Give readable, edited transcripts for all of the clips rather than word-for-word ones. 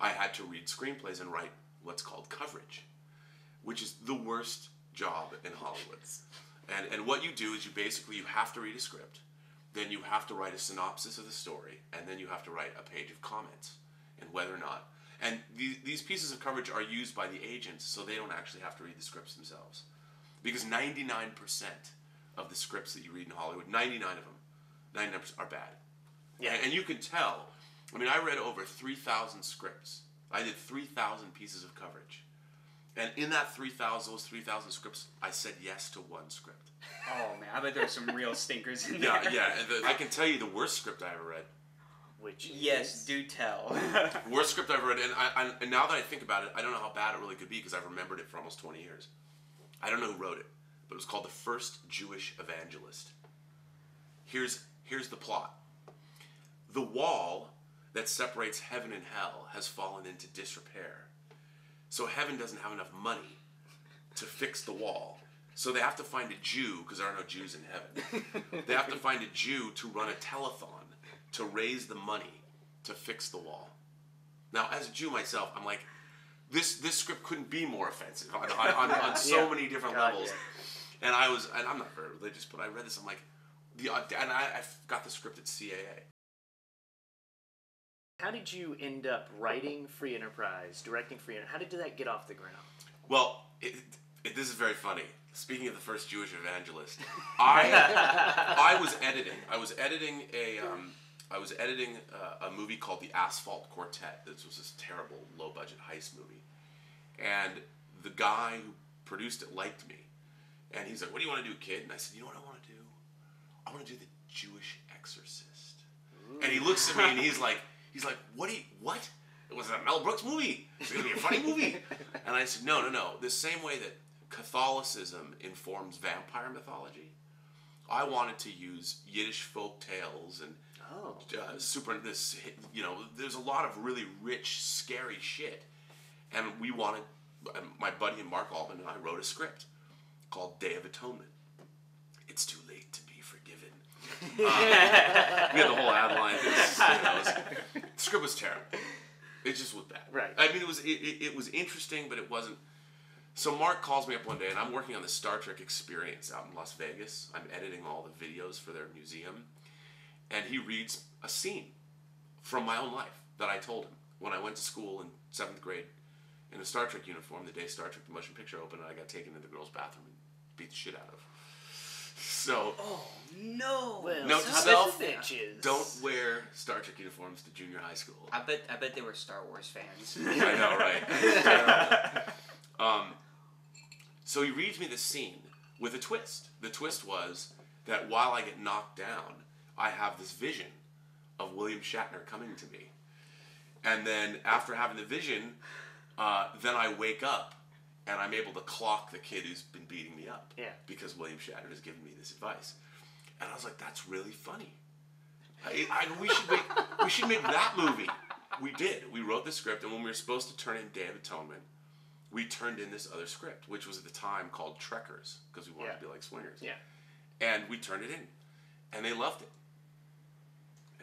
I had to read screenplays and write what's called coverage, which is the worst job in Hollywood. And what you do is you have to read a script, then you have to write a synopsis of the story, and then you have to write a page of comments, and whether or not. And these pieces of coverage are used by the agents, so they don't actually have to read the scripts themselves. Because 99% of the scripts that you read in Hollywood, 99 of them, 99% are bad. Yeah. And you can tell. I mean, I read over 3,000 scripts. I did 3,000 pieces of coverage. And in those 3,000 scripts, I said yes to one script. Oh, man, I bet there's some real stinkers in there. Yeah. I can tell you the worst script I ever read. Which yes, do tell. Worst script I ever read, and now that I think about it, I don't know how bad it really could be because I've remembered it for almost 20 years. I don't know who wrote it, but it was called The First Jewish Evangelist. Here's the plot. The wall that separates heaven and hell has fallen into disrepair. So heaven doesn't have enough money to fix the wall. So they have to find a Jew, because there are no Jews in heaven. They have to find a Jew to run a telethon to raise the money to fix the wall. Now, as a Jew myself, I'm like, this script couldn't be more offensive on so many different levels. Yeah. And I'm not very religious, but I read this, I'm like, I got the script at CAA. How did you end up writing Free Enterprise, directing Free Enterprise? How did that get off the ground? Well, this is very funny. Speaking of The First Jewish Evangelist, I was editing a movie called The Asphalt Quartet. This was this terrible low-budget heist movie, and the guy who produced it liked me, and he's like, "What do you want to do, kid?" And I said, "You know what I want to do? I want to do The Jewish Exorcist." Ooh. And he looks at me and he's like, "What? It was a Mel Brooks movie. It's going to be a funny movie." And I said, No. The same way that Catholicism informs vampire mythology, I wanted to use Yiddish folk tales and there's a lot of really rich, scary shit. And my buddy Mark Altman and I wrote a script called Day of Atonement. It's too late to be forgiven. We had the whole ad line. The script was terrible. It just was bad. Right. I mean, it was interesting, but it wasn't. So Mark calls me up one day, and I'm working on the Star Trek Experience out in Las Vegas. I'm editing all the videos for their museum, and he reads a scene from my own life that I told him when I went to school in 7th grade in a Star Trek uniform the day Star Trek the Motion Picture opened, and I got taken to the girls' bathroom and beat the shit out of. So. Oh no! Well, no, bitches. Don't wear Star Trek uniforms to junior high school. I bet they were Star Wars fans. I know, right? So he reads me this scene with a twist. The twist was that while I get knocked down, I have this vision of William Shatner coming to me, and then after having the vision, then I wake up. And I'm able to clock the kid who's been beating me up. Yeah. Because William Shatner has given me this advice. And I was like, that's really funny. We should make that movie. We did. We wrote the script, and when we were supposed to turn in Day of Atonement, we turned in this other script, which was at the time called Trekkers, because we wanted to be like swingers. Yeah. And we turned it in. And they loved it.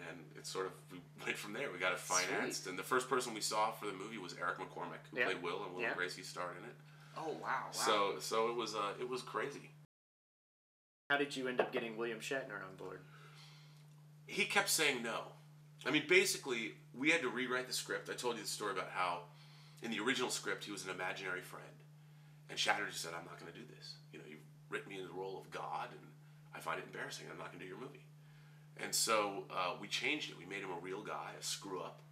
And it sort of, we went from there. We got it financed. Sweet. And the first person we saw for the movie was Eric McCormick, who played Will, and Will and Gracie starred in it. Oh wow! So it was crazy. How did you end up getting William Shatner on board? He kept saying no. I mean, basically, we had to rewrite the script. I told you the story about how, in the original script, he was an imaginary friend, and Shatner just said, "I'm not going to do this. You know, you've written me in the role of God, and I find it embarrassing. I'm not going to do your movie." And so we changed it. We made him a real guy, a screw up.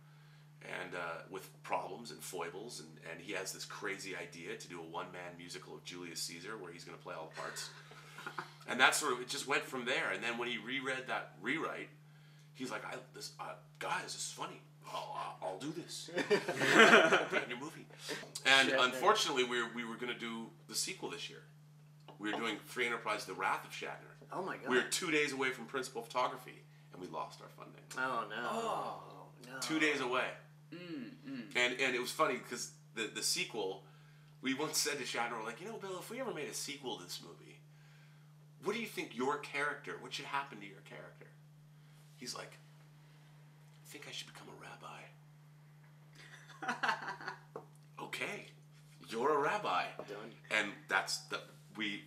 And with problems and foibles, and he has this crazy idea to do a one-man musical of Julius Caesar where he's going to play all the parts. And that sort of, it just went from there. And then when he reread that rewrite, he's like, guys, this is funny. I'll do this. I'll be in your movie. And unfortunately, we were going to do the sequel this year. We were doing Free Enterprise, The Wrath of Shatner. Oh my God. We were 2 days away from principal photography, and we lost our funding. Oh no. Oh no. 2 days away. And it was funny because the sequel, we once said to Shatner, we're like, Bill, if we ever made a sequel to this movie, what do you think what should happen to your character? He's like, I think I should become a rabbi. Okay, you're a rabbi. Done. And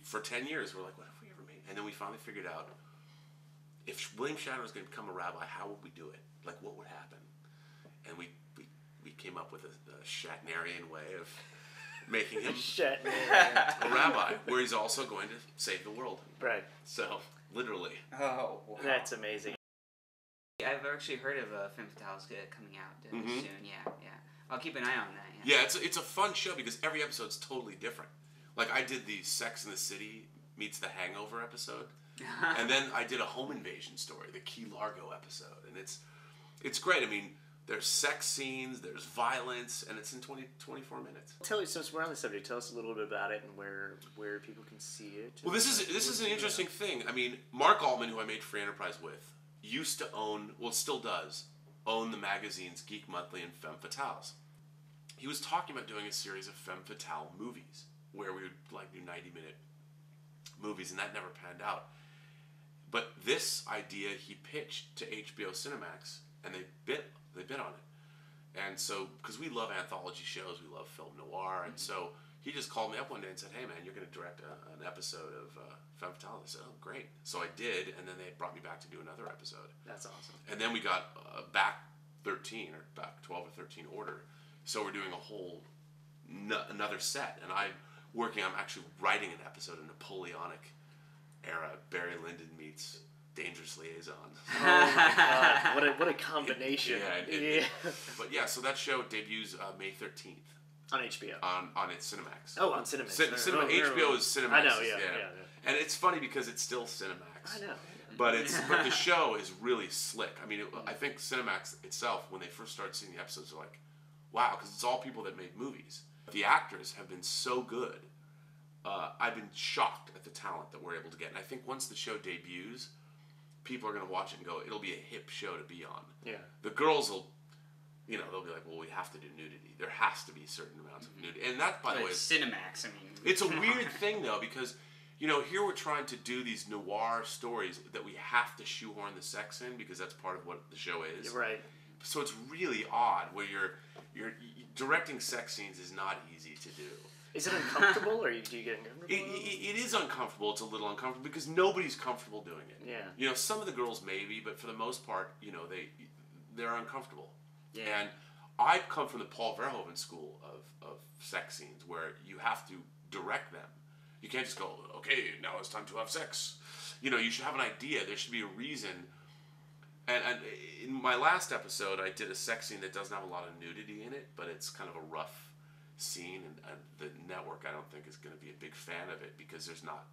for 10 years, we're like, what have we ever made? And then we finally figured out, if William Shatner was going to become a rabbi, how would we do it? Like, what would happen? And we came up with a Shatnerian way of making him a rabbi, where he's also going to save the world. Right. So, literally. Oh, wow. That's amazing. I've actually heard of FEMME FATALES coming out soon. Yeah. I'll keep an eye on that. Yeah, it's a fun show because every episode's totally different. Like, I did the Sex and the City meets the Hangover episode, and then I did a home invasion story, the Key Largo episode, and it's great. I mean, there's sex scenes, there's violence, and it's in 24 minutes. Since we're on the subject, tell us a little bit about it and where people can see it. Well, this is an interesting thing. I mean, Mark Altman, who I made Free Enterprise with, used to own, well, still does, own the magazines Geek Monthly and FEMME Fatales. He was talking about doing a series of FEMME Fatale movies, where we would like do 90-minute movies, and that never panned out. But this idea he pitched to HBO Cinemax, and they bit on it. And so, because we love anthology shows, we love film noir, and so he just called me up one day and said, "Hey man, you're going to direct an episode of FEMME Fatale." I said, "Oh, great." So I did, and then they brought me back to do another episode. That's awesome. And then we got back 13, or back 12 or 13 order. So we're doing a whole another set, and I'm actually writing an episode, a Napoleonic era, Barry Lyndon meets Dangerous Liaison. Oh my God! What a combination! Yeah. But yeah, so that show debuts May 13th on HBO. On its Cinemax. Oh, on Cinemax. HBO is Cinemax. I know. Yeah. And it's funny because it's still Cinemax. I know. But the show is really slick. I mean, I think Cinemax itself, when they first started seeing the episodes, they're like, wow, because it's all people that made movies. The actors have been so good. I've been shocked at the talent that we're able to get. And I think once the show debuts, people are going to watch it and go, it'll be a hip show to be on. Yeah. The girls will, they'll be like, well, we have to do nudity. There has to be certain amounts of nudity. And that, by the way, Cinemax, I mean. It's a weird thing, though, because, here we're trying to do these noir stories that we have to shoehorn the sex in because that's part of what the show is. Right. So it's really odd where you're directing sex scenes is not easy to do. Is it uncomfortable, or do you get uncomfortable? It is uncomfortable. It's a little uncomfortable because nobody's comfortable doing it. Yeah. Some of the girls maybe, but for the most part, they're uncomfortable. Yeah. And I've come from the Paul Verhoeven school of sex scenes where you have to direct them. You can't just go, okay, now it's time to have sex. You should have an idea. There should be a reason. And in my last episode, I did a sex scene that doesn't have a lot of nudity in it, but it's kind of a rough scene, and the network, I don't think, is going to be a big fan of it because there's not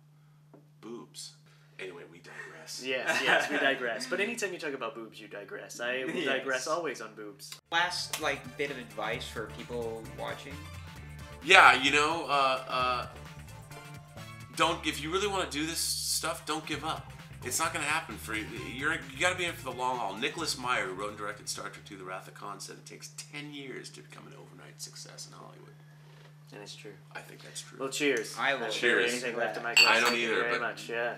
boobs. Anyway, we digress. Yes, we digress. But anytime you talk about boobs, you digress. I will digress always on boobs. Last, bit of advice for people watching? Yeah, if you really want to do this stuff, don't give up. It's not going to happen for you. You got to be in for the long haul. Nicholas Meyer, who wrote and directed Star Trek II: The Wrath of Khan, said it takes 10 years to become an overnight success in Hollywood. And it's true. I think that's true. Well, cheers. I will. Cheers. Anything left in my glass. I don't Thank you either, very but much. Yeah.